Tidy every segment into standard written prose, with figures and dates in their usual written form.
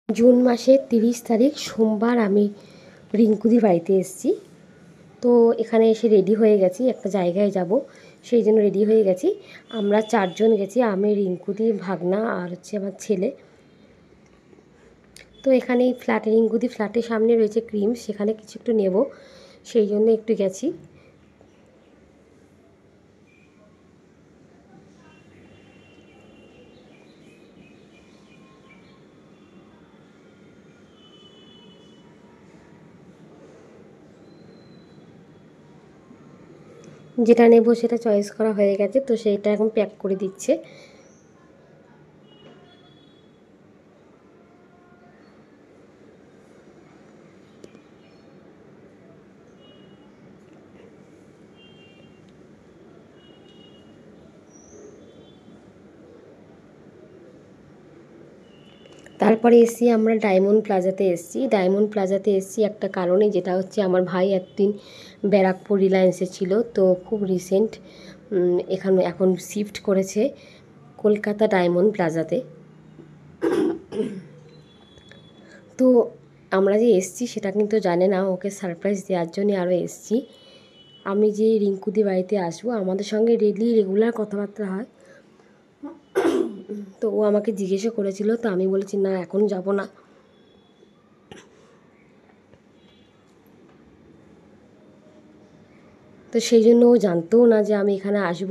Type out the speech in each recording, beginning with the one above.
June মাসের 30 তারিখ সোমবার আমি রিঙ্কুদির বাড়িতে এসেছি। তো এখানে এসে রেডি হয়ে গেছি, একটা জায়গায় যাব, সেই জন্য রেডি হয়ে গেছি। আমরা 4 জন গেছি, আমি, রিঙ্কুদি, ভাগনা আর হচ্ছে আমার ছেলে। তো এখানে ফ্ল্যাটে, রিঙ্কুদি ফ্ল্যাটের সামনে রয়েছে ক্রিম, সেখানে কিছু একটু নেব, সেই জন্য একটু গেছি। যেটা নেব সেটা চয়েস করা হয়ে গেছে, তো সেইটা এখন প্যাক করে দিচ্ছে। তারপরে এসেছি আমরা ডায়মন্ড প্লাজাতে এসেছি। ডায়মন্ড প্লাজাতে এসেছি একটা কারণে, যেটা হচ্ছে আমার ভাই একদিন ব্যারাকপুর রিলায়েন্সে ছিল, তো খুব রিসেন্ট এখানে এখন শিফট করেছে কলকাতা ডায়মন্ড প্লাজাতে। তো আমরা যে এসেছি সেটা কিন্তু জানে না, ওকে সারপ্রাইজ দেওয়ার জন্য আরও এসেছি। আমি যে রিঙ্কুদি বাড়িতে আসবো, আমাদের সঙ্গে রেগুলার কথাবার্তা হয়, তো ও আমাকে জিজ্ঞেসও করেছিল, তো আমি বলেছি না এখন যাব না। তো সেই জন্য ও জানতেও না যে আমি এখানে আসব,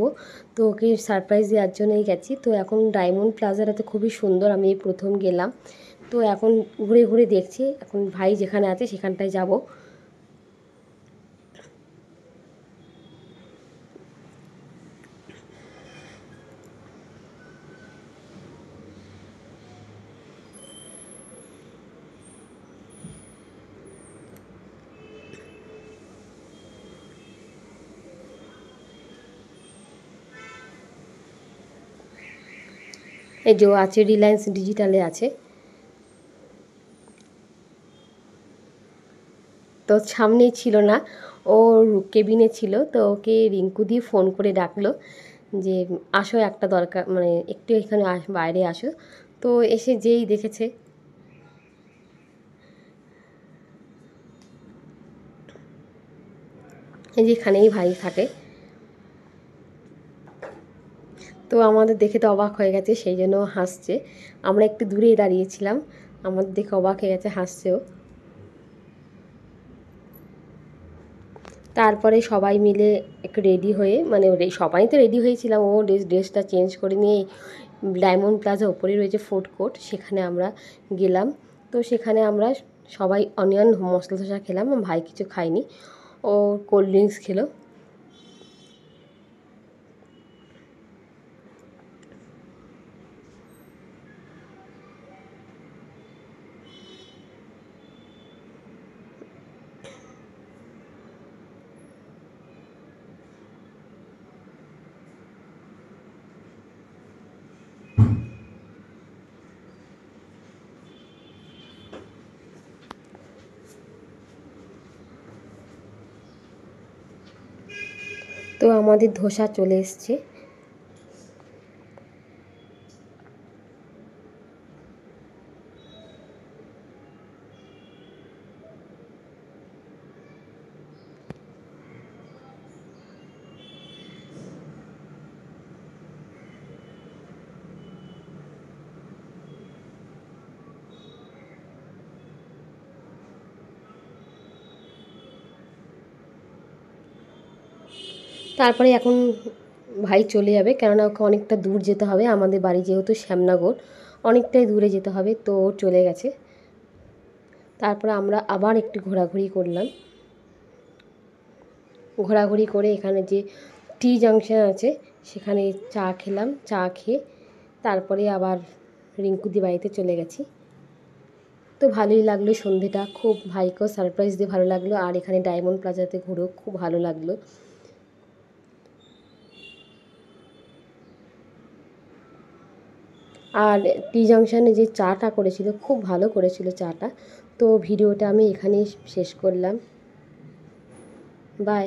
তো ওকে সারপ্রাইজ দেওয়ার জন্যই গেছি। তো এখন ডায়মন্ড প্লাজাটাতে খুবই সুন্দর, আমি এই প্রথম গেলাম, তো এখন ঘুরে ঘুরে দেখছি, এখন ভাই যেখানে আছে সেখানটায় যাব। এই যে আছে রিলায়েন্স ডিজিটালে আছে, তো সামনেই ছিল না, ও কেবিনে ছিল, তো ওকে রিঙ্কু দিয়ে ফোন করে ডাকলো যে আসো একটা দরকার, মানে একটু এখানে বাইরে আসো। তো এসে যেই দেখেছে, এই যে এখানেই ভাই থাকে, তো আমাদের দেখে তো অবাক হয়ে গেছে, সেই জন্য হাসছে। আমরা একটু দূরেই দাঁড়িয়েছিলাম, আমাদের দেখে অবাক হয়ে গেছে, হাসছেও। তারপরে সবাই মিলে একটু রেডি হয়ে, মানে সবাই তো রেডি হয়েছিলাম, ও ড্রেসটা চেঞ্জ করে নিয়ে ডায়মন্ড প্লাজা ওপরে রয়েছে ফুড কোর্ট, সেখানে আমরা গেলাম। তো সেখানে আমরা সবাই অনিয়ন মশলা ধোসা খেলাম, ভাই কিছু খায়নি, ও কোল্ড ড্রিঙ্কস খেলো। তো আমাদের ধোসা চলে এসছে। তারপরে এখন ভাই চলে যাবে, কেননা ওকে অনেকটা দূর যেতে হবে, আমাদের বাড়ি যেহেতু শ্যামনগর, অনেকটাই দূরে যেতে হবে, তো ও চলে গেছে। তারপরে আমরা আবার একটু ঘোরাঘুরি করলাম, ঘোরাঘুরি করে এখানে যে টি জাংশন আছে সেখানে চা খেলাম, চা খেয়ে তারপরে আবার রিঙ্কুদি বাড়িতে চলে গেছি। তো ভালোই লাগলো সন্ধেটা, খুব ভাইকেও সারপ্রাইজ দিয়ে ভালো লাগলো, আর এখানে ডায়মন্ড প্লাজাতে ঘুরেও খুব ভালো লাগলো। আর টি জাংশনে যে চাটা করেছিল খুব ভালো করেছিল চাটা। তো ভিডিওটা আমি এখানেই শেষ করলাম, বাই।